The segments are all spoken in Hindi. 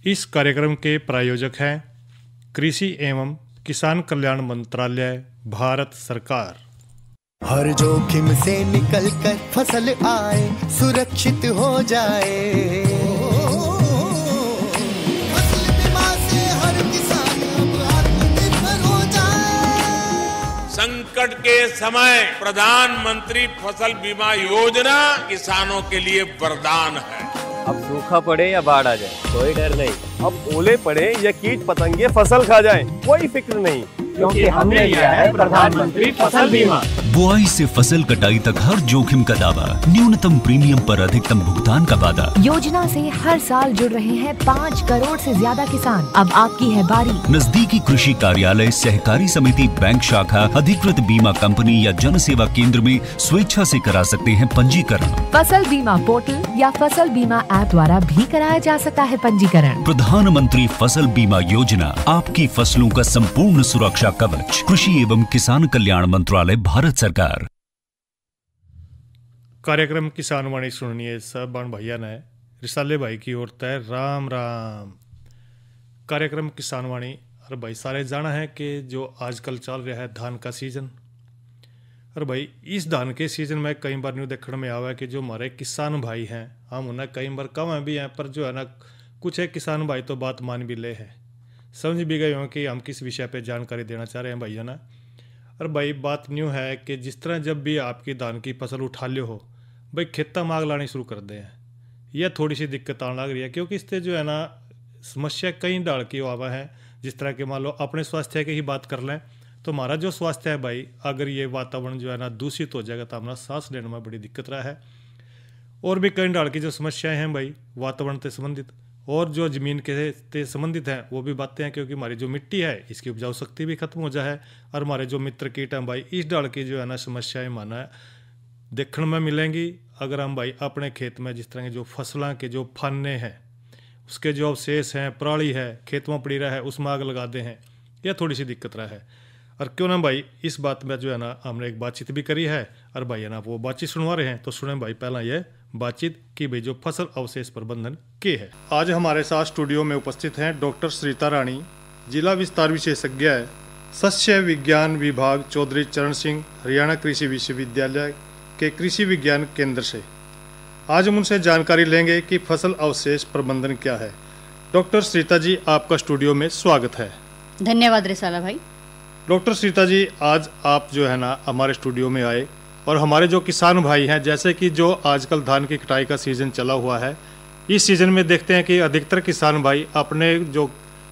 इस कार्यक्रम के प्रायोजक हैं कृषि एवं किसान कल्याण मंत्रालय, भारत सरकार। हर जोखिम से निकल कर फसल आए, सुरक्षित हो जाए। फसल बीमा से हर किसान अब आत्मनिर्भर हो जाए। संकट के समय प्रधानमंत्री फसल बीमा योजना किसानों के लिए वरदान है। अब सूखा पड़े या बाढ़ आ जाए कोई डर नहीं, अब ओले पड़े या कीट पतंगे फसल खा जाए कोई फिक्र नहीं, क्योंकि हमने लिया है प्रधानमंत्री फसल बीमा। बुआई से फसल कटाई तक हर जोखिम का दावा, न्यूनतम प्रीमियम पर अधिकतम भुगतान का वादा। योजना से हर साल जुड़ रहे हैं 5 करोड़ से ज्यादा किसान। अब आपकी है बारी। नजदीकी कृषि कार्यालय, सहकारी समिति, बैंक शाखा, अधिकृत बीमा कंपनी या जन सेवा केंद्र में स्वेच्छा से करा सकते हैं पंजीकरण। फसल बीमा पोर्टल या फसल बीमा ऐप द्वारा भी कराया जा सकता है पंजीकरण। प्रधानमंत्री फसल बीमा योजना, आपकी फसलों का संपूर्ण सुरक्षा कवच। कृषि एवं किसान कल्याण मंत्रालय, भारत सरकार। कार्यक्रम किसान वाणी सुनिए सब बन भैया ने रिसाले भाई की ओर तय राम राम। कार्यक्रम किसान वाणी और भाई सारे जाना है कि जो आजकल चल रहा है धान का सीजन। और भाई इस धान के सीजन में कई बार न्यू देखने में आवा है कि जो हमारे किसान भाई हैं, हम उन्हें कई बार कम भी हैं, पर जो है ना कुछ है किसान भाई तो बात मान भी ले है, समझ भी गए हो कि हम किस विषय पे जानकारी देना चाह रहे हैं भैया ना। और भाई बात न्यू है कि जिस तरह जब भी आपकी धान की फसल उठा लियो हो भाई खेता में आग लानी शुरू कर दे हैं, यह थोड़ी सी दिक्कत आने लग रही है, क्योंकि इससे जो है ना समस्या कई डाल की आवा है। जिस तरह के मान लो अपने स्वास्थ्य की ही बात कर लें तो हमारा जो स्वास्थ्य है भाई, अगर ये वातावरण जो है ना दूषित हो जाएगा तो हमारा सांस लेने में बड़ी दिक्कत रहा है। और भी कई डाल की जो समस्याएं हैं भाई वातावरण से संबंधित और जो ज़मीन के संबंधित हैं वो भी बातें हैं, क्योंकि हमारी जो मिट्टी है इसकी उपजाऊ शक्ति भी खत्म हो जाए। और हमारे जो मित्र कीट हैं भाई इस डाल की जो है ना समस्याएं माना देखने में मिलेंगी। अगर हम भाई अपने खेत में जिस तरह के जो फसलों के जो फन्ने हैं उसके जो अवशेष हैं, पराली है खेत में पड़ी रहा है उसमें आग लगा दे हैं, यह थोड़ी सी दिक्कत रहा है। और क्यों ना भाई इस बात में जो है ना हमने एक बातचीत भी करी है और भाई है ना वो बातचीत सुनवा रहे हैं, तो सुने भाई पहला ये बातचीत की भाई जो फसल अवशेष प्रबंधन के है। आज हमारे साथ स्टूडियो में उपस्थित हैं डॉक्टर श्रीता रानी, जिला विस्तार विशेषज्ञ है, सस्य विज्ञान विभाग, चौधरी चरण सिंह, हरियाणा कृषि विश्वविद्यालय के कृषि विज्ञान केंद्र से। आज हम उनसे जानकारी लेंगे कि फसल अवशेष प्रबंधन क्या है। डॉक्टर श्रीता जी, आपका स्टूडियो में स्वागत है। धन्यवाद रिसाला भाई। डॉक्टर श्रीता जी, आज आप जो है ना हमारे स्टूडियो में आए और हमारे जो किसान भाई हैं, जैसे कि जो आजकल धान की कटाई का सीज़न चला हुआ है, इस सीज़न में देखते हैं कि अधिकतर किसान भाई अपने जो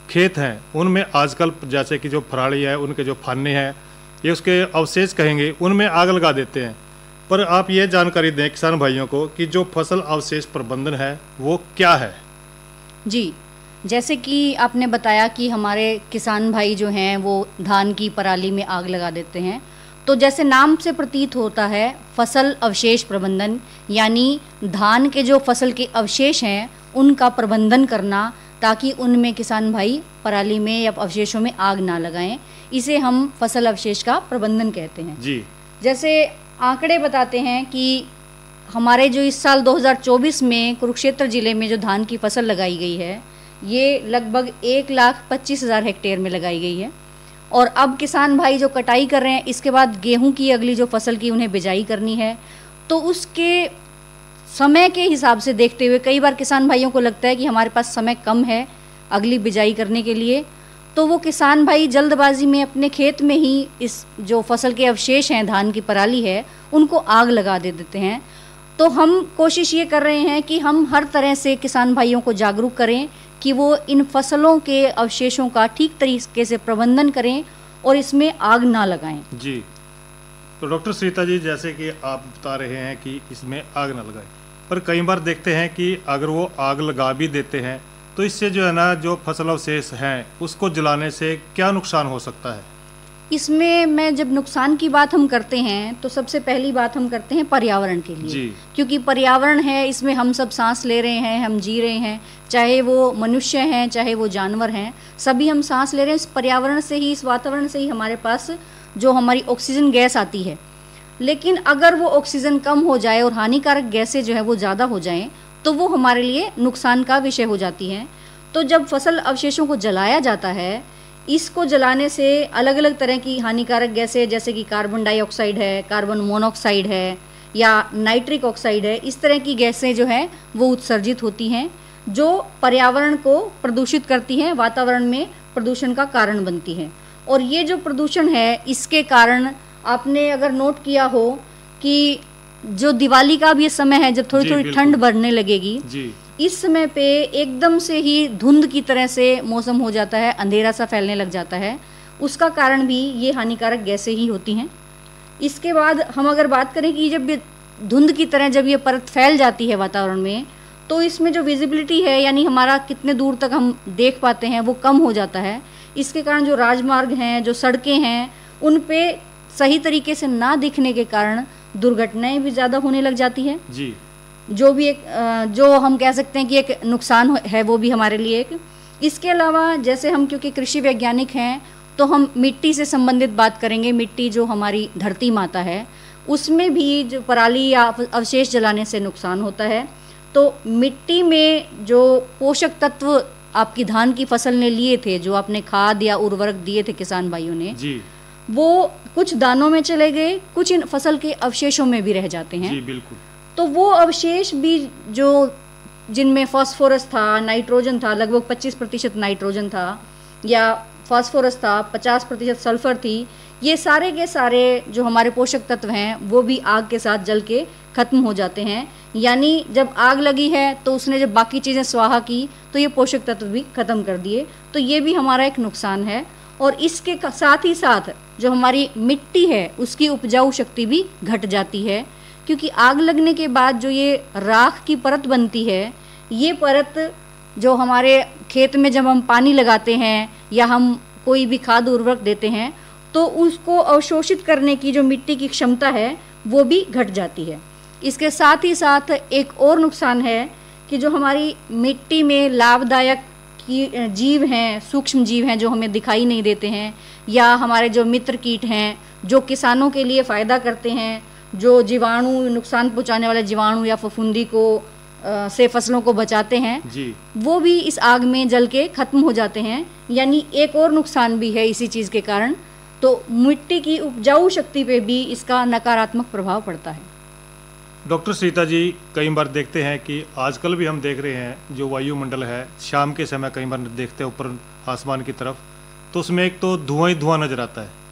खेत हैं उनमें आजकल जैसे कि जो पराली है, उनके जो फाने हैं, ये उसके अवशेष कहेंगे, उनमें आग लगा देते हैं। पर आप ये जानकारी दें किसान भाइयों को कि जो फसल अवशेष प्रबंधन है वो क्या है। जी, जैसे कि आपने बताया कि हमारे किसान भाई जो हैं वो धान की पराली में आग लगा देते हैं, तो जैसे नाम से प्रतीत होता है फसल अवशेष प्रबंधन, यानी धान के जो फसल के अवशेष हैं उनका प्रबंधन करना, ताकि उनमें किसान भाई पराली में या अवशेषों में आग ना लगाएं। इसे हम फसल अवशेष का प्रबंधन कहते हैं जी। जैसे आंकड़े बताते हैं कि हमारे जो इस साल 2024 में कुरुक्षेत्र जिले में जो धान की फसल लगाई गई है ये लगभग 1,25,000 हेक्टेयर में लगाई गई है। और अब किसान भाई जो कटाई कर रहे हैं, इसके बाद गेहूं की अगली जो फसल की उन्हें बिजाई करनी है, तो उसके समय के हिसाब से देखते हुए कई बार किसान भाइयों को लगता है कि हमारे पास समय कम है अगली बिजाई करने के लिए, तो वो किसान भाई जल्दबाजी में अपने खेत में ही इस जो फसल के अवशेष हैं, धान की पराली है, उनको आग लगा देते हैं। तो हम कोशिश ये कर रहे हैं कि हम हर तरह से किसान भाइयों को जागरूक करें कि वो इन फसलों के अवशेषों का ठीक तरीके से प्रबंधन करें और इसमें आग ना लगाएं। जी, तो डॉक्टर श्रीता जी, जैसे कि आप बता रहे हैं कि इसमें आग ना लगाएं, पर कई बार देखते हैं कि अगर वो आग लगा भी देते हैं तो इससे जो है ना जो फसल अवशेष हैं उसको जलाने से क्या नुकसान हो सकता है। इसमें मैं जब नुकसान की बात हम करते हैं तो सबसे पहली बात हम करते हैं पर्यावरण के लिए जी। क्योंकि पर्यावरण है, इसमें हम सब सांस ले रहे हैं, हम जी रहे हैं, चाहे वो मनुष्य हैं चाहे वो जानवर हैं, सभी हम सांस ले रहे हैं। इस पर्यावरण से ही, इस वातावरण से ही हमारे पास जो हमारी ऑक्सीजन गैस आती है। लेकिन अगर वो ऑक्सीजन कम हो जाए और हानिकारक गैसें जो है वो ज़्यादा हो जाएं तो वो हमारे लिए नुकसान का विषय हो जाती हैं। तो जब फसल अवशेषों को जलाया जाता है, इसको जलाने से अलग अलग तरह की हानिकारक गैसें जैसे कि कार्बन डाइऑक्साइड है, कार्बन मोनोऑक्साइड है या नाइट्रिक ऑक्साइड है, इस तरह की गैसें जो हैं वो उत्सर्जित होती हैं जो पर्यावरण को प्रदूषित करती हैं, वातावरण में प्रदूषण का कारण बनती हैं। और ये जो प्रदूषण है इसके कारण आपने अगर नोट किया हो कि जो दिवाली का अब ये समय है जब थोड़ी थोड़ी ठंड बढ़ने लगेगी जी। इस समय पे एकदम से ही धुंध की तरह से मौसम हो जाता है, अंधेरा सा फैलने लग जाता है। उसका कारण भी ये हानिकारक गैसें ही होती हैं। इसके बाद हम अगर बात करें कि जब ये धुंध की तरह जब ये परत फैल जाती है वातावरण में, तो इसमें जो विजिबिलिटी है यानी हमारा कितने दूर तक हम देख पाते हैं वो कम हो जाता है। इसके कारण जो राजमार्ग हैं, जो सड़कें हैं, उन पे सही तरीके से ना दिखने के कारण दुर्घटनाएं भी ज़्यादा होने लग जाती है जी। जो भी एक जो हम कह सकते हैं कि एक नुकसान है वो भी हमारे लिए एक। इसके अलावा जैसे हम क्योंकि कृषि वैज्ञानिक हैं तो हम मिट्टी से संबंधित बात करेंगे। मिट्टी जो हमारी धरती माता है उसमें भी जो पराली या अवशेष जलाने से नुकसान होता है। तो मिट्टी में जो पोषक तत्व आपकी धान की फसल ने लिए थे, जो आपने खाद या उर्वरक दिए थे किसान भाइयों ने जी, वो कुछ दानों में चले गए, कुछ इन फसल के अवशेषों में भी रह जाते हैं जी, बिल्कुल। तो वो अवशेष भी जो जिनमें फास्फोरस था, नाइट्रोजन था, लगभग 25% नाइट्रोजन था या फास्फोरस था, 50% सल्फर थी, ये सारे के सारे जो हमारे पोषक तत्व हैं वो भी आग के साथ जल के ख़त्म हो जाते हैं। यानी जब आग लगी है तो उसने जब बाकी चीज़ें स्वाहा की तो ये पोषक तत्व भी ख़त्म कर दिए। तो ये भी हमारा एक नुकसान है। और इसके साथ ही साथ जो हमारी मिट्टी है उसकी उपजाऊ शक्ति भी घट जाती है, क्योंकि आग लगने के बाद जो ये राख की परत बनती है, ये परत जो हमारे खेत में जब हम पानी लगाते हैं या हम कोई भी खाद उर्वरक देते हैं तो उसको अवशोषित करने की जो मिट्टी की क्षमता है वो भी घट जाती है। इसके साथ ही साथ एक और नुकसान है कि जो हमारी मिट्टी में लाभदायक की जीव हैं, सूक्ष्म जीव हैं जो हमें दिखाई नहीं देते हैं, या हमारे जो मित्र कीट हैं जो किसानों के लिए फ़ायदा करते हैं, जो जीवाणु नुकसान पहुंचाने वाले जीवाणु या फफूंदी को से फसलों को बचाते हैं जी, वो भी इस आग में जल के ख़त्म हो जाते हैं। यानी एक और नुकसान भी है इसी चीज़ के कारण। तो मिट्टी की उपजाऊ शक्ति पे भी इसका नकारात्मक प्रभाव पड़ता है। डॉक्टर सीता जी, कई बार देखते हैं कि आजकल भी हम देख रहे हैं जो वायुमंडल है, शाम के समय कई बार देखते हैं ऊपर आसमान की तरफ, तो उसमें एक तो धुआं ही धुआं नजर आता है।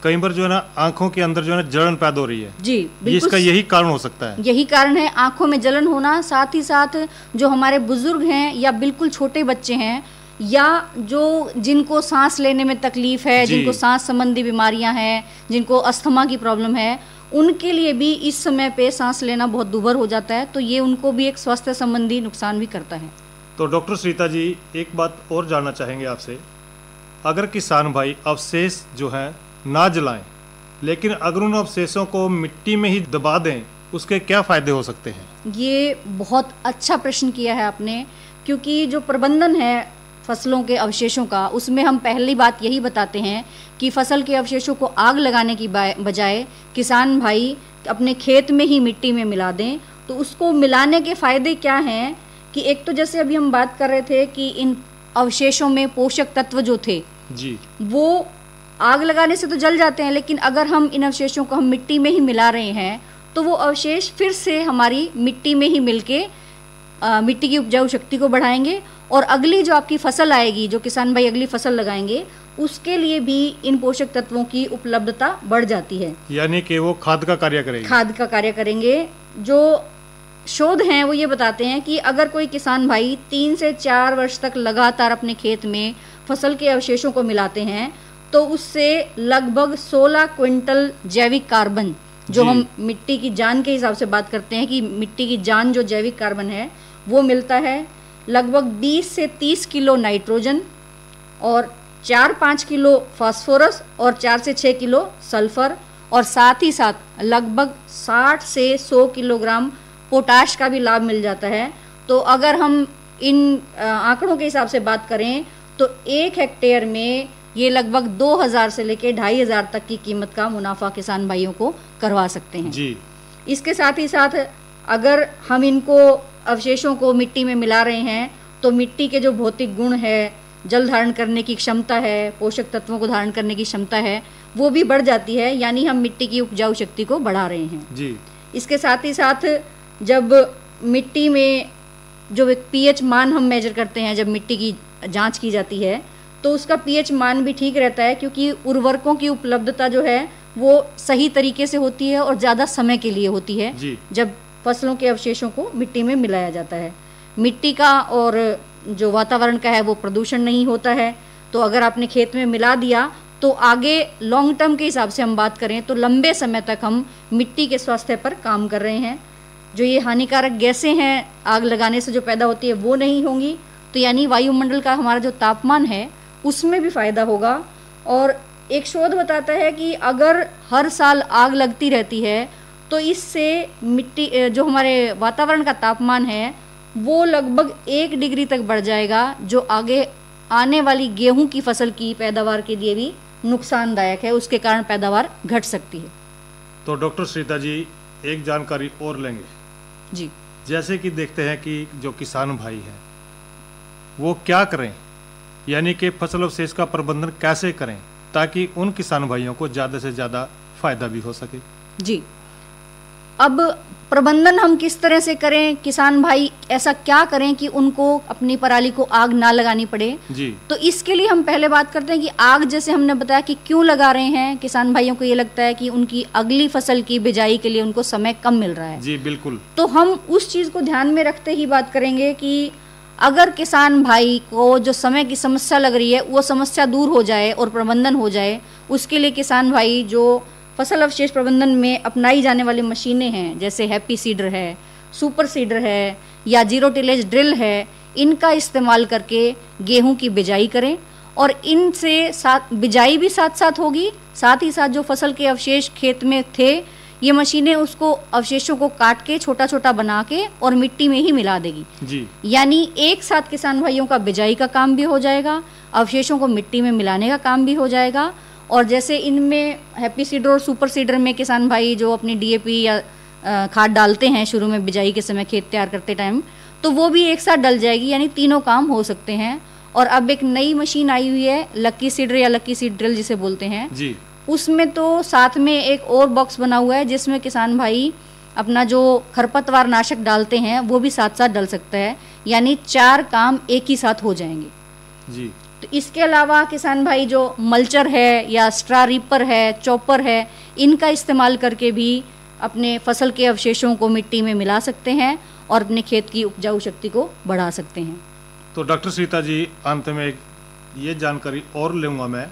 कई बार जो है ना आंखों के अंदर जो है ना जलन पैदा हो रही है जी, बिल्कुल। इसका यही कारण हो सकता है। यही कारण है आंखों में जलन होना। साथ ही साथ जो हमारे बुजुर्ग हैं या बिल्कुल छोटे बच्चे हैं या जो जिनको सांस लेने में तकलीफ है, जिनको सांस संबंधी बीमारियां हैं, जिनको अस्थमा की प्रॉब्लम है, उनके लिए भी इस समय पे सांस लेना बहुत दुभर हो जाता है। तो ये उनको भी एक स्वास्थ्य संबंधी नुकसान भी करता है। तो डॉक्टर सीता जी, एक बात और जानना चाहेंगे आपसे, अगर किसान भाई अवशेष जो है ना जलाएं, लेकिन अगर उन अवशेषों को मिट्टी में ही दबा दें, उसके क्या फ़ायदे हो सकते हैं? ये बहुत अच्छा प्रश्न किया है आपने, क्योंकि जो प्रबंधन है फसलों के अवशेषों का, उसमें हम पहली बात यही बताते हैं कि फसल के अवशेषों को आग लगाने की बजाय किसान भाई अपने खेत में ही मिट्टी में मिला दें। तो उसको मिलाने के फ़ायदे क्या हैं कि एक तो जैसे अभी हम बात कर रहे थे कि इन अवशेषों में पोषक तत्व जो थे जी, वो आग लगाने से तो जल जाते हैं, लेकिन अगर हम इन अवशेषों को हम मिट्टी में ही मिला रहे हैं तो वो अवशेष फिर से हमारी मिट्टी में ही मिलके मिट्टी की उपजाऊ शक्ति को बढ़ाएंगे और अगली जो आपकी फसल आएगी, जो किसान भाई अगली फसल लगाएंगे, उसके लिए भी इन पोषक तत्वों की उपलब्धता बढ़ जाती है। यानी कि वो खाद का कार्य करेंगे। खाद का कार्य करेंगे। जो शोध हैं वो ये बताते हैं कि अगर कोई किसान भाई 3 से 4 वर्ष तक लगातार अपने खेत में फसल के अवशेषों को मिलाते हैं तो उससे लगभग 16 क्विंटल जैविक कार्बन, जो हम मिट्टी की जान के हिसाब से बात करते हैं कि मिट्टी की जान जो जैविक कार्बन है वो मिलता है। लगभग 20 से 30 किलो नाइट्रोजन और 4-5 किलो फास्फोरस और 4 से 6 किलो सल्फर, और साथ ही साथ लगभग 60 से 100 किलोग्राम पोटाश का भी लाभ मिल जाता है। तो अगर हम इन आंकड़ों के हिसाब से बात करें तो 1 हेक्टेयर में ये लगभग 2000 से लेके 2500 तक की कीमत का मुनाफा किसान भाइयों को करवा सकते हैं जी। इसके साथ ही साथ अगर हम इनको अवशेषों को मिट्टी में मिला रहे हैं तो मिट्टी के जो भौतिक गुण है, जल धारण करने की क्षमता है, पोषक तत्वों को धारण करने की क्षमता है, वो भी बढ़ जाती है, यानी हम मिट्टी की उपजाऊ शक्ति को बढ़ा रहे हैं जी। इसके साथ ही साथ जब मिट्टी में जो एक पीएच मान हम मेजर करते हैं, जब मिट्टी की जांच की जाती है तो उसका पीएच मान भी ठीक रहता है, क्योंकि उर्वरकों की उपलब्धता जो है वो सही तरीके से होती है और ज़्यादा समय के लिए होती है जी। जब फसलों के अवशेषों को मिट्टी में मिलाया जाता है। मिट्टी का और जो वातावरण का है वो प्रदूषण नहीं होता है, तो अगर आपने खेत में मिला दिया तो आगे लॉन्ग टर्म के हिसाब से हम बात करें तो लंबे समय तक हम मिट्टी के स्वास्थ्य पर काम कर रहे हैं। जो ये हानिकारक गैसें हैं आग लगाने से जो पैदा होती है वो नहीं होंगी, तो यानी वायुमंडल का हमारा जो तापमान है उसमें भी फ़ायदा होगा। और एक शोध बताता है कि अगर हर साल आग लगती रहती है तो इससे मिट्टी जो हमारे वातावरण का तापमान है वो लगभग 1 डिग्री तक बढ़ जाएगा, जो आगे आने वाली गेहूं की फसल की पैदावार के लिए भी नुकसानदायक है, उसके कारण पैदावार घट सकती है। तो डॉक्टर श्रीता जी एक जानकारी और लेंगे जी। जैसे कि देखते हैं कि जो किसान भाई हैं वो क्या करें, यानी कि फसल अवशेष का प्रबंधन कैसे करें ताकि उन किसान भाइयों को ज़्यादा से ज़्यादा फायदा भी हो सके। जी, अब प्रबंधन हम किस तरह से करें, किसान भाई ऐसा क्या करें कि उनको अपनी पराली को आग ना लगानी पड़े जी। तो इसके लिए हम पहले बात करते हैं कि आग जैसे हमने बताया कि क्यों लगा रहे हैं। किसान भाइयों को ये लगता है कि उनकी अगली फसल की बिजाई के लिए उनको समय कम मिल रहा है। जी बिल्कुल। तो हम उस चीज़ को ध्यान में रखते ही बात करेंगे कि अगर किसान भाई को जो समय की समस्या लग रही है वो समस्या दूर हो जाए और प्रबंधन हो जाए, उसके लिए किसान भाई जो फसल अवशेष प्रबंधन में अपनाई जाने वाली मशीनें हैं जैसे हैप्पी सीडर है, सुपर सीडर है या जीरो टिलेज ड्रिल है, इनका इस्तेमाल करके गेहूं की बिजाई करें। और इनसे साथ बिजाई भी साथ साथ होगी, साथ ही साथ जो फसल के अवशेष खेत में थे ये मशीनें उसको अवशेषों को काट के छोटा छोटा बना के और मिट्टी में ही मिला देगी जी। यानी एक साथ किसान भाइयों का बिजाई का काम भी हो जाएगा, अवशेषों को मिट्टी में मिलाने का काम भी हो जाएगा। और जैसे इनमें हैप्पी सीडर और सुपर सीडर में किसान भाई जो अपनी डीएपी या खाद डालते हैं शुरू में बिजाई के समय खेत तैयार करते टाइम, तो वो भी एक साथ डल जाएगी, यानी तीनों काम हो सकते हैं। और अब एक नई मशीन आई हुई है लक्की सीडर या लक्की सीड ड्रिल जिसे बोलते हैं जी। उसमें तो साथ में एक और बॉक्स बना हुआ है जिसमें किसान भाई अपना जो खरपतवार नाशक डालते हैं वो भी साथ साथ डल सकता है, यानी 4 काम एक ही साथ हो जाएंगे जी। तो इसके अलावा किसान भाई जो मल्चर है या स्ट्रा रीपर है, चॉपर है, इनका इस्तेमाल करके भी अपने फसल के अवशेषों को मिट्टी में मिला सकते हैं और अपने खेत की उपजाऊ शक्ति को बढ़ा सकते हैं। तो डॉक्टर सीता जी अंत में ये जानकारी और लूँगा मैं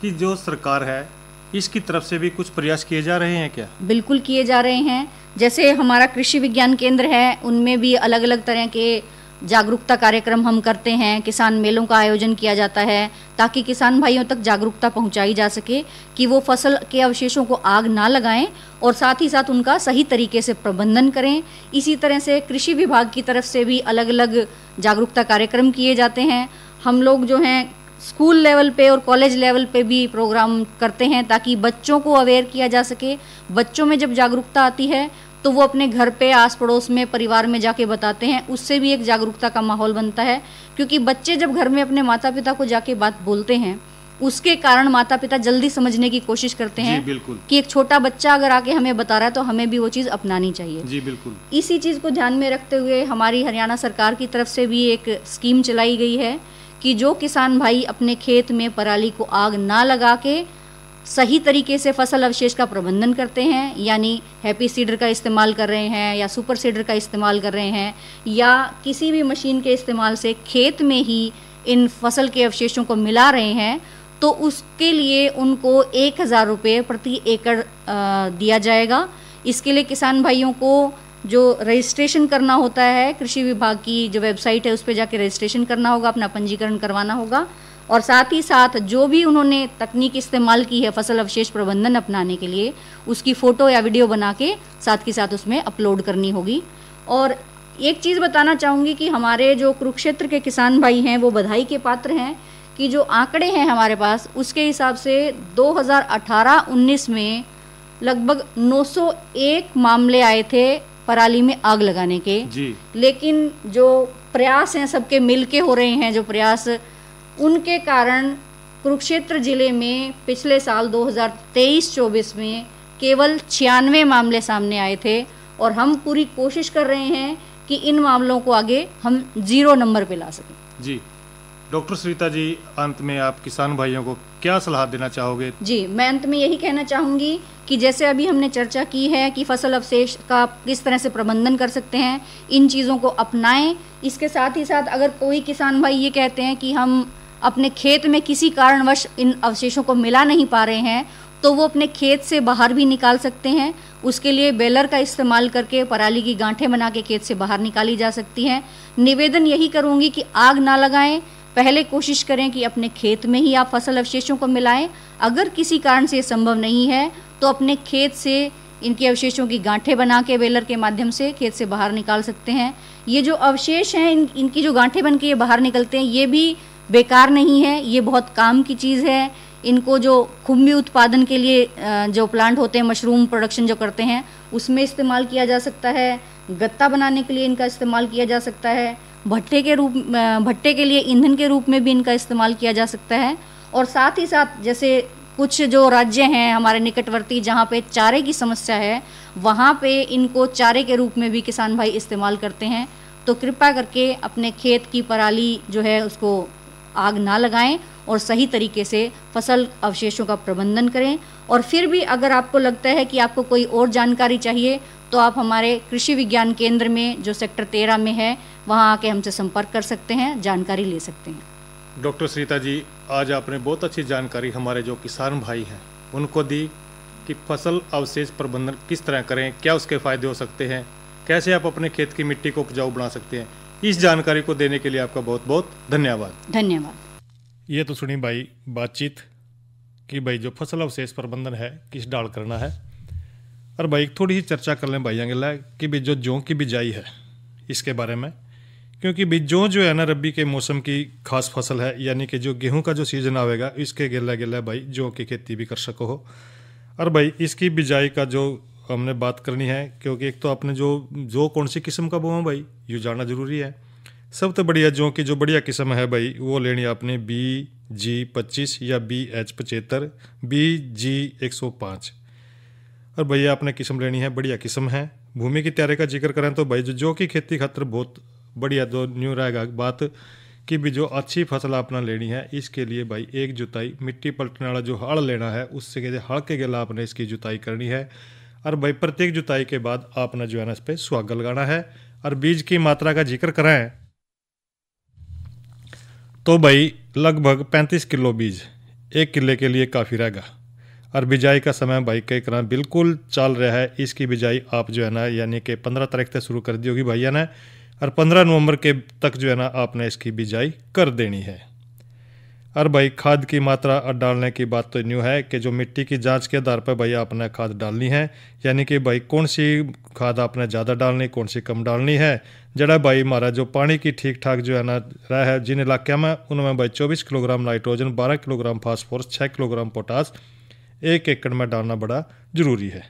कि जो सरकार है इसकी तरफ से भी कुछ प्रयास किए जा रहे हैं क्या? बिल्कुल किए जा रहे हैं। जैसे हमारा कृषि विज्ञान केंद्र है उनमें भी अलग अलग तरह के जागरूकता कार्यक्रम हम करते हैं, किसान मेलों का आयोजन किया जाता है ताकि किसान भाइयों तक जागरूकता पहुंचाई जा सके कि वो फसल के अवशेषों को आग ना लगाएं और साथ ही साथ उनका सही तरीके से प्रबंधन करें। इसी तरह से कृषि विभाग की तरफ से भी अलग अलग जागरूकता कार्यक्रम किए जाते हैं। हम लोग जो हैं स्कूल लेवल पे और कॉलेज लेवल पे भी प्रोग्राम करते हैं ताकि बच्चों को अवेयर किया जा सके। बच्चों में जब जागरूकता आती है तो वो अपने घर पे आस पड़ोस में परिवार में जाके बताते हैं, उससे भी एक जागरूकता का माहौल बनता है। क्योंकि बच्चे जब घर में अपने माता पिता को जाके बात बोलते हैं उसके कारण माता पिता जल्दी समझने की कोशिश करते हैं कि एक छोटा बच्चा अगर आके हमें बता रहा है तो हमें भी वो चीज़ अपनानी चाहिए। जी बिल्कुल। इसी चीज़ को ध्यान में रखते हुए हमारी हरियाणा सरकार की तरफ से भी एक स्कीम चलाई गई है कि जो किसान भाई अपने खेत में पराली को आग ना लगा के सही तरीके से फसल अवशेष का प्रबंधन करते हैं, यानी हैप्पी सीडर का इस्तेमाल कर रहे हैं या सुपर सीडर का इस्तेमाल कर रहे हैं या किसी भी मशीन के इस्तेमाल से खेत में ही इन फसल के अवशेषों को मिला रहे हैं, तो उसके लिए उनको 1000 रुपये प्रति एकड़ दिया जाएगा। इसके लिए किसान भाइयों को जो रजिस्ट्रेशन करना होता है, कृषि विभाग की जो वेबसाइट है उस पर जाके रजिस्ट्रेशन करना होगा, अपना पंजीकरण करवाना होगा और साथ ही साथ जो भी उन्होंने तकनीक इस्तेमाल की है फसल अवशेष प्रबंधन अपनाने के लिए उसकी फ़ोटो या वीडियो बना के साथ ही साथ उसमें अपलोड करनी होगी। और एक चीज़ बताना चाहूँगी कि हमारे जो कुरुक्षेत्र के किसान भाई हैं वो बधाई के पात्र हैं कि जो आंकड़े हैं हमारे पास उसके हिसाब से 2018-19 में लगभग 901 मामले आए थे पराली में आग लगाने के जी। लेकिन जो प्रयास हैं सबके मिलके हो रहे हैं जो प्रयास, उनके कारण कुरुक्षेत्र जिले में पिछले साल 2023-24 में केवल 96 मामले सामने आए थे और हम पूरी कोशिश कर रहे हैं कि इन मामलों को आगे हम 0 नंबर पे ला सकें। जी डॉक्टर सरिता जी, अंत में आप किसान भाइयों को क्या सलाह देना चाहोगे? जी, मैं अंत में यही कहना चाहूँगी कि जैसे अभी हमने चर्चा की है कि फसल अवशेष का किस तरह से प्रबंधन कर सकते हैं, इन चीज़ों को अपनाएं। इसके साथ ही साथ अगर कोई किसान भाई ये कहते हैं कि हम अपने खेत में किसी कारणवश इन अवशेषों को मिला नहीं पा रहे हैं, तो वो अपने खेत से बाहर भी निकाल सकते हैं। उसके लिए बेलर का इस्तेमाल करके पराली की गांठें बना के खेत से बाहर निकाली जा सकती हैं। निवेदन यही करूँगी कि आग ना लगाएं, पहले कोशिश करें कि अपने खेत में ही आप फसल अवशेषों को मिलाएं। अगर किसी कारण से ये संभव नहीं है तो अपने खेत से इनके अवशेषों की गांठें बना के बेलर के माध्यम से खेत से बाहर निकाल सकते हैं। ये जो अवशेष हैं, इनकी जो गांठें बन के ये बाहर निकलते हैं, ये भी बेकार नहीं है, ये बहुत काम की चीज़ है। इनको जो खुम्बी उत्पादन के लिए जो प्लांट होते हैं, मशरूम प्रोडक्शन जो करते हैं, उसमें इस्तेमाल किया जा सकता है। गत्ता बनाने के लिए इनका इस्तेमाल किया जा सकता है। भट्टे के लिए ईंधन के रूप में भी इनका इस्तेमाल किया जा सकता है। और साथ ही साथ जैसे कुछ जो राज्य हैं हमारे निकटवर्ती, जहाँ पे चारे की समस्या है, वहाँ पे इनको चारे के रूप में भी किसान भाई इस्तेमाल करते हैं। तो कृपया करके अपने खेत की पराली जो है उसको आग ना लगाएं और सही तरीके से फसल अवशेषों का प्रबंधन करें। और फिर भी अगर आपको लगता है कि आपको कोई और जानकारी चाहिए तो आप हमारे कृषि विज्ञान केंद्र में जो सेक्टर 13 में है वहाँ आके हमसे संपर्क कर सकते हैं, जानकारी ले सकते हैं। डॉक्टर सरिता जी, आज आपने बहुत अच्छी जानकारी हमारे जो किसान भाई हैं उनको दी कि फसल अवशेष प्रबंधन किस तरह करें, क्या उसके फ़ायदे हो सकते हैं, कैसे आप अपने खेत की मिट्टी को उपजाऊ बना सकते हैं। इस जानकारी को देने के लिए आपका बहुत बहुत धन्यवाद। धन्यवाद। ये तो सुनी भाई बातचीत कि भाई जो फसल अवशेष प्रबंधन है किस डाल करना है। और भाई थोड़ी ही चर्चा कर लें भाई अंगला कि भाई जो जौ की बिजाई है इसके बारे में, क्योंकि भाई जौ जो है ना रबी के मौसम की खास फसल है, यानी कि जो गेहूं का जो सीज़न आवेगा इसके गिला गिला भाई जौ की खेती भी कर सको हो। और भाई इसकी बिजाई का जो हमने बात करनी है, क्योंकि एक तो आपने जो कौन सी किस्म का बोआ भाई ये जानना जरूरी है। सब तो बढ़िया जौ की जो बढ़िया किस्म है भाई वो लेनी आपने BG25 या BH75, BG105। और भैया आपने किस्म लेनी है, बढ़िया किस्म है। भूमि की तैयारी का जिक्र करें तो भाई जो की खेती खातर बहुत बढ़िया जो न्यू रहेगा बात कि भी जो अच्छी फसल अपना लेनी है, इसके लिए भाई एक जुताई मिट्टी पलटने वाला जो हल लेना है उससे हल के गला आपने इसकी जुताई करनी है। और भाई प्रत्येक जुताई के बाद आपने जो है ना इस पर सुहागा लगाना है। और बीज की मात्रा का जिक्र करें तो भाई लगभग 35 किलो बीज 1 किले के लिए काफ़ी रहेगा। और बिजाई का समय भाई कई तरह बिल्कुल चल रहा है। इसकी बिजाई आप जो है ना यानी कि 15 तारीख से शुरू कर दी होगी भैया ने, और 15 नवंबर के तक जो है ना आपने इसकी बिजाई कर देनी है। और भाई खाद की मात्रा डालने की बात तो न्यू है कि जो मिट्टी की जांच के आधार पर भाई आपने खाद डालनी है, यानी कि भाई कौन सी खाद आपने ज़्यादा डालनी कौन सी कम डालनी है। जड़ा भाई हमारा जो पानी की ठीक ठाक जो है ना रहा है जिन इलाके में, उनमें भाई 24 kilogram nitrogen, 12 kilogram phosphorus, 6 kilogram potash 1 एकड़ में डालना बड़ा ज़रूरी है।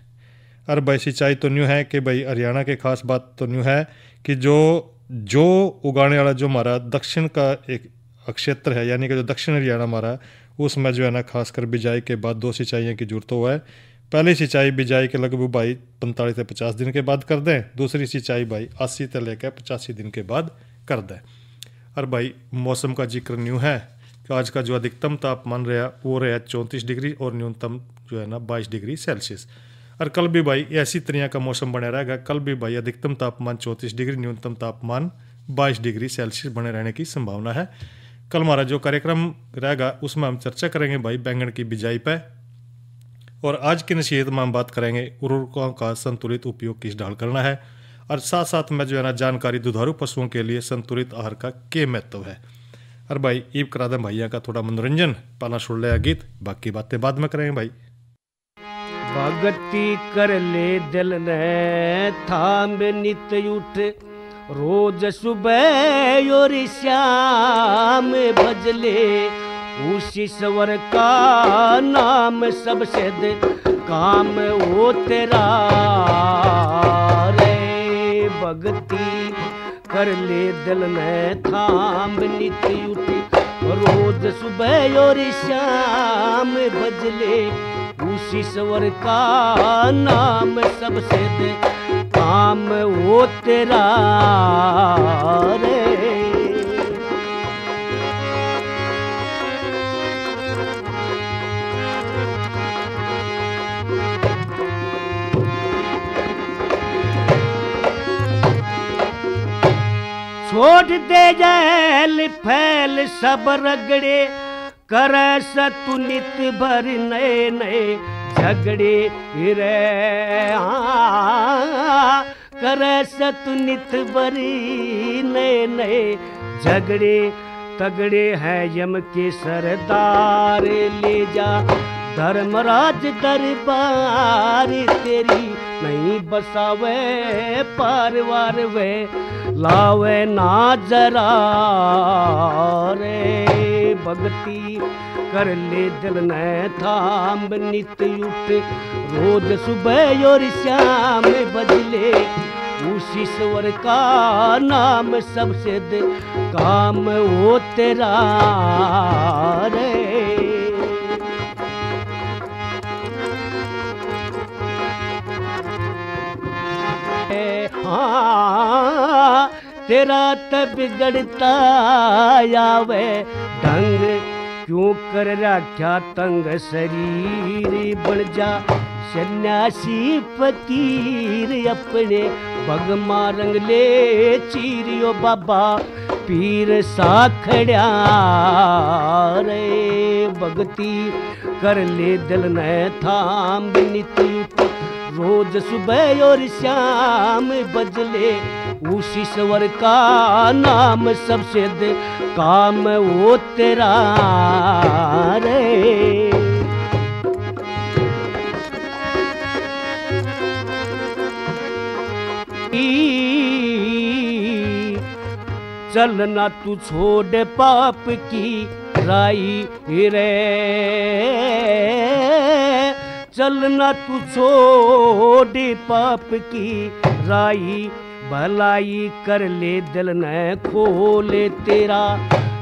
और भाई सिंचाई तो न्यू है कि भाई हरियाणा के खास बात तो न्यू है कि जो उगाने वाला जो हमारा दक्षिण का एक क्षेत्र है, यानी कि जो दक्षिण हरियाणा हमारा, उसमें जो है ना खासकर बिजाई के बाद 2 सिंचाइयों की जरूरत हुआ है। पहली सिंचाई बिजाई के लगभग भाई 45 से 50 दिन के बाद कर दें, दूसरी सिंचाई भाई 80 से लेकर 85 दिन के बाद कर दें। और भाई मौसम का जिक्र न्यू है कि आज का जो अधिकतम तापमान रहा वो रहा 34 डिग्री और न्यूनतम जो है ना 22 डिग्री सेल्सियस। और कल भी भाई ऐसी तरह का मौसम बने रहेगा। कल भी भाई अधिकतम तापमान 34 डिग्री, न्यूनतम तापमान 22 डिग्री सेल्सियस बने रहने की संभावना है। कल हमारा जो कार्यक्रम रहेगा उसमें हम चर्चा करेंगे भाई बैंगन की बिजाई पे, और आज की नसीहत में हम बात करेंगे उर्वरकों का संतुलित उपयोग किस डाल करना है। और साथ साथ में जो है ना जानकारी दुधारू पशुओं के लिए संतुलित आहार का क्या महत्व है। और भाई ईब करा दें भैया का थोड़ा मनोरंजन, पहला सुन लिया गीत, बाकी बातें बाद में करेंगे भाई। भगती कर ले दिल ने थाम नित उठ, रोज सुबह और श्याम भजले, उसी स्वर का नाम सबसे काम हो तेरा रे। भक्ति कर ले दिल ने थाम नित उठी रोज सुबह और शाम बजले उसी स्वर का नाम सबसे दे काम वो तेरा रे। छोड़ दे जैल फैल सब रगड़े कर सतु नित भर नए नए झगड़े रे कर सतु नित भरी नए नए झगड़े तगड़े हैं यम के सरदार ले जा धर्मराज दरबार तेरी नहीं बसावे पारवार वे लावे ना जरा रे। भक्ति कर ले दिल ने थाम नित उठ रोज सुबह और शाम बजले उसी स्वर का नाम सबसे दे काम वो तेरा रे। हाँ तेरा तब बिगड़ता आवे ढंग क्यों कर रखा तंग शरीर बन जा सन्यासी फकीर अपने भगमा रंग ले चीरियो बाबा पीर साखड़ा रे। भक्ति कर ले दिल ने थाम नित रोज सुबह और शाम बजले उसी स्वर का नाम सबसे दे काम वो तेरा रे। चलना तू छोड़ पाप की राई रे चलना तू छोड़ पाप की राई भलाई कर ले दिल न खोले तेरा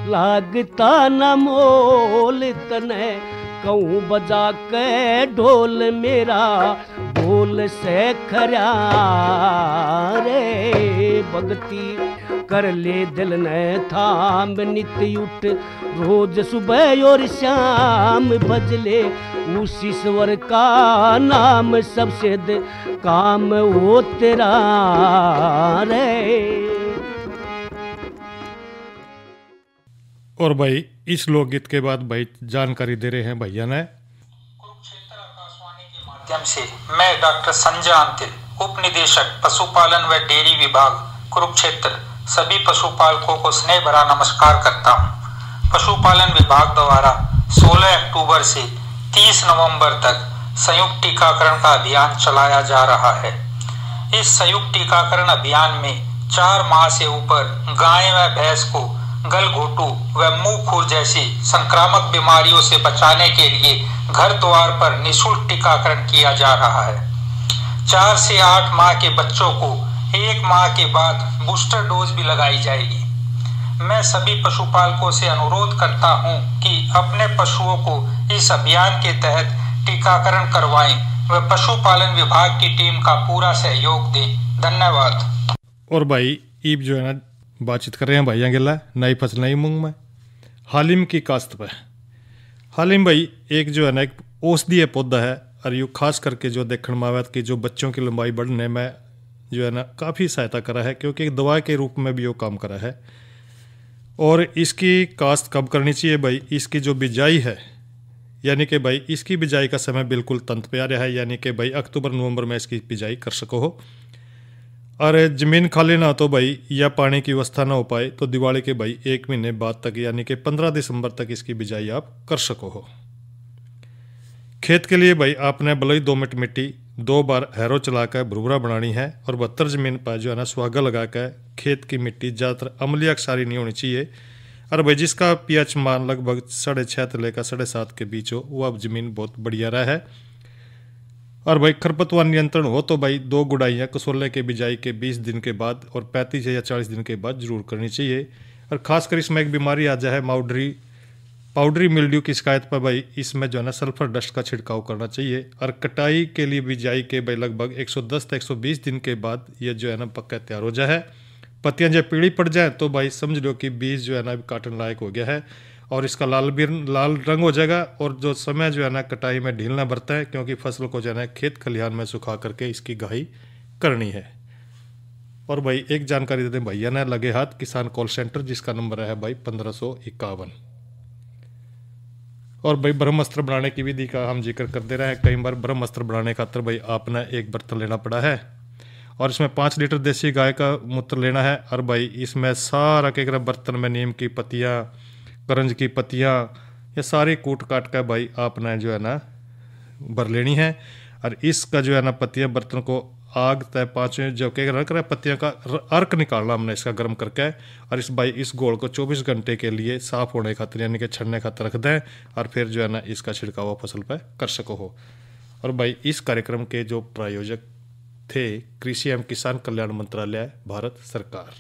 लागता न मोल तने कहूँ बजा के ढोल मेरा बोल से खरा रे। भक्ति कर ले दिल ने थाम नित उठ रोज सुबह और शाम बजले उसी स्वर का नाम सबसे दे काम वो तेरा रे। और भाई इस लोकगीत के बाद भाई जानकारी दे रहे हैं भैया ने। कुरुक्षेत्र आकाशवाणी के माध्यम से मैं डॉक्टर संजय अंतिल, उप निदेशक पशुपालन व डेयरी विभाग कुरुक्षेत्र, सभी पशुपालकों को स्नेह भरा नमस्कार करता हूँ। पशुपालन विभाग द्वारा 16 अक्टूबर से 30 नवंबर तक संयुक्त टीकाकरण का अभियान चलाया जा रहा है। इस संयुक्त टीकाकरण अभियान में 4 माह से ऊपर गाय व भैंस को गलघोटू व मुंह खुर जैसी संक्रामक बीमारियों से बचाने के लिए घर द्वार पर निःशुल्क टीकाकरण किया जा रहा है। 4 से 8 माह के बच्चों को 1 माह के बाद बूस्टर डोज भी लगाई जाएगी। मैं सभी पशुपालकों से अनुरोध करता हूं कि अपने पशुओं को इस अभियान के तहत टीकाकरण करवाएं व पशुपालन विभाग की टीम का पूरा सहयोग दें। धन्यवाद। और भाई ईब जो है ना बातचीत कर रहे हैं भैया गिला नई फसल नई मूंग में हालिम की काश्त पे। हालिम भाई एक जो है ना एक औषधीय पौधा है और यू खास करके जो देखने में आया कि जो बच्चों की लंबाई बढ़ने में जो है ना काफ़ी सहायता करा है, क्योंकि एक दवा के रूप में भी वो काम करा है। और इसकी काश्त कब करनी चाहिए भाई? इसकी जो बिजाई है यानी कि भाई इसकी बिजाई का समय बिल्कुल तंत पे आ रहा है, यानी कि भाई अक्टूबर नवंबर में इसकी बिजाई कर सको हो। और ज़मीन खाली ना हो तो भाई या पानी की व्यवस्था ना हो पाए तो दिवाली के भाई 1 महीने बाद तक यानी कि 15 दिसंबर तक इसकी बिजाई आप कर सको हो। खेत के लिए भाई आपने बलई 2 मिनट मिट्टी 2 बार हैरो चलाकर भुरभुरा बनानी है और 72 ज़मीन पर जो है ना सुहागा लगाकर खेत की मिट्टी ज़्यादातर अम्लीय क्षारी नहीं होनी चाहिए। और भाई जिसका पीएच मान लगभग 6.5 से लेकर 7.5 के बीच हो वो अब ज़मीन बहुत बढ़िया रहा है। और भाई खरपतवार नियंत्रण हो तो भाई 2 गुड़ाइयाँ कसोले के बिजाई के 20 दिन के बाद और 35 या 40 दिन के बाद जरूर करनी चाहिए। और खासकर इसमें एक बीमारी आ जाए पाउडरी मिल्ड्यू की शिकायत पर भाई इसमें जो है ना सल्फर डस्ट का छिड़काव करना चाहिए। और कटाई के लिए बिजाई के भाई लगभग 110 से 120 दिन के बाद ये जो है ना पक्का तैयार हो जाए। पत्तियां जब पीली पड़ जाए तो भाई समझ लो कि बीज जो है ना काटने लायक हो गया है और इसका लाल रंग हो जाएगा। और जो समय जो है ना कटाई में ढीलना बरता है, क्योंकि फसल को जो है ना खेत खलिहान में सुखा करके इसकी गहाई करनी है। और भाई एक जानकारी देते हैं भैया ने लगे हाथ किसान कॉल सेंटर, जिसका नंबर है भाई 1551। और भाई ब्रह्मास्त्र बनाने की विधि का हम जिक्र कर दे रहे हैं। कई बार ब्रह्मास्त्र बनाने खातर भाई आपने एक बर्तन लेना पड़ा है और इसमें 5 लीटर देसी गाय का मूत्र लेना है। और भाई इसमें सारा के बर्तन में नीम की पत्तियाँ, करंज की पत्तियाँ, ये सारी कूट काट कर भाई आपने जो है ना भर लेनी है। और इसका जो है ना पत्तियाँ बर्तन को आग तय 5 जो के रख रहा है पत्तियाँ का अर्क निकालना हमने इसका गर्म करके। और इस घोल को 24 घंटे के लिए साफ होने खातिर यानी कि छड़ने खातिर रख दें और फिर जो है ना इसका छिड़काव फसल पर कर सको हो। और भाई इस कार्यक्रम के जो प्रायोजक थे कृषि एवं किसान कल्याण मंत्रालय, भारत सरकार।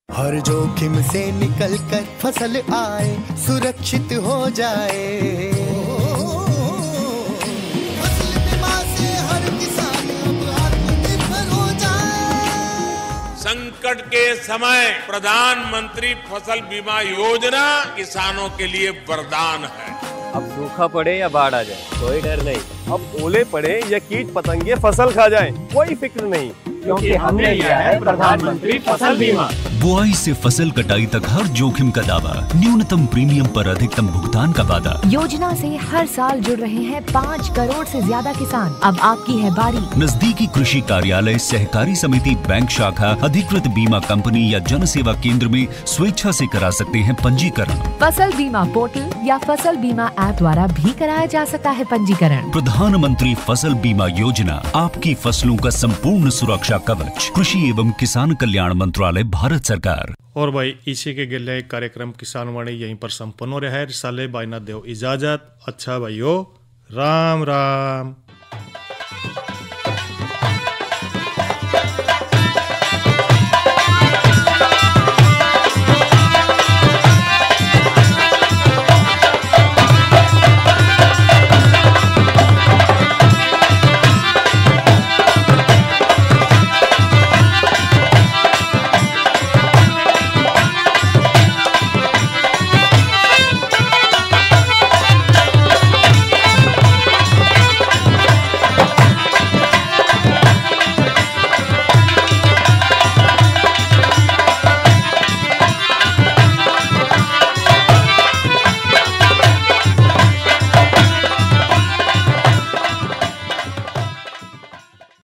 हर जोखिम से निकल कर फसल आए, सुरक्षित हो जाए। फसल बीमा से हर किसान अब आत्मनिर्भर हो जाए। संकट के समय प्रधानमंत्री फसल बीमा योजना किसानों के लिए वरदान है। अब सूखा पड़े या बाढ़ आ जाए कोई डर नहीं, अब ओले पड़े या कीट पतंगे फसल खा जाए कोई फिक्र नहीं, क्योंकि हमने लिया है प्रधानमंत्री फसल बीमा। बुआई से फसल कटाई तक हर जोखिम का दावा, न्यूनतम प्रीमियम पर अधिकतम भुगतान का वादा। योजना से हर साल जुड़ रहे हैं 5 करोड़ से ज्यादा किसान। अब आपकी है बारी। नजदीकी कृषि कार्यालय, सहकारी समिति, बैंक शाखा, अधिकृत बीमा कंपनी या जन सेवा केंद्र में स्वेच्छा से करा सकते हैं पंजीकरण। फसल बीमा पोर्टल या फसल बीमा ऐप द्वारा भी कराया जा सकता है पंजीकरण। प्रधानमंत्री फसल बीमा योजना, आपकी फसलों का संपूर्ण सुरक्षा कवच। कृषि एवं किसान कल्याण मंत्रालय, भारत सरकार। और भाई इसी के गिले कार्यक्रम किसान वाणी यहीं पर संपन्न हो रहा है। रिसाले बाइना देव इजाजत। अच्छा भाइयों, राम राम।